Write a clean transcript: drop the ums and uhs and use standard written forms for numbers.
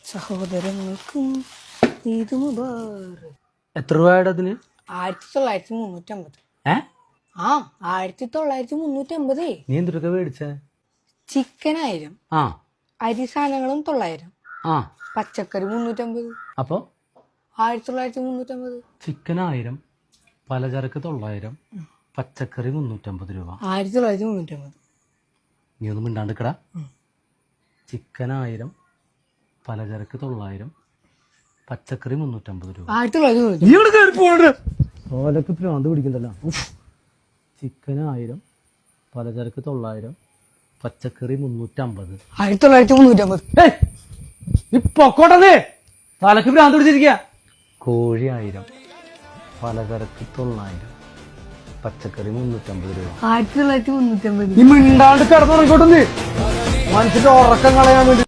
സഹോദരങ്ങൾക്കും ഈദ് മുബാറക്. എത്ര രൂപയുടെ അതിന്? 1950. ആ 1950. നീ എന്തൊക്കെ മേടിച്ചേ? ചിക്കൻ 1000, അരി സാധനങ്ങളും 900, പച്ചക്കറി 350. അപ്പൊ 1950. ചിക്കൻ 1000, പലചരക്ക് 900, പച്ചക്കറി 350 രൂപ. 1950. നീ ഒന്നും മിണ്ടാണ്ടിക്കടാ. ചിക്കൻ 1000, പലചരക്ക് 900, പച്ചക്കറി 350 രൂപ. 1950. ഓലക്ക് ഭ്രാന്ത് പിടിക്കണ്ടല്ലോ. ചിക്കൻ 1000, പലചരക്ക് 900, പച്ചക്കറി 350. 1950. ഇപ്പൊക്കോട്ടേ തലക്ക് ഭ്രാന്ത് പിടിച്ചിരിക്ക. കോഴി 1000, പലചരക്ക് 900, പച്ചക്കറി 350 രൂപ. 1950. ഈ മിണ്ടാണ്ട് കിടന്നുറങ്ങിക്കോട്ടെ. മനുഷ്യന്റെ ഉറക്കം കളയാൻ വേണ്ടി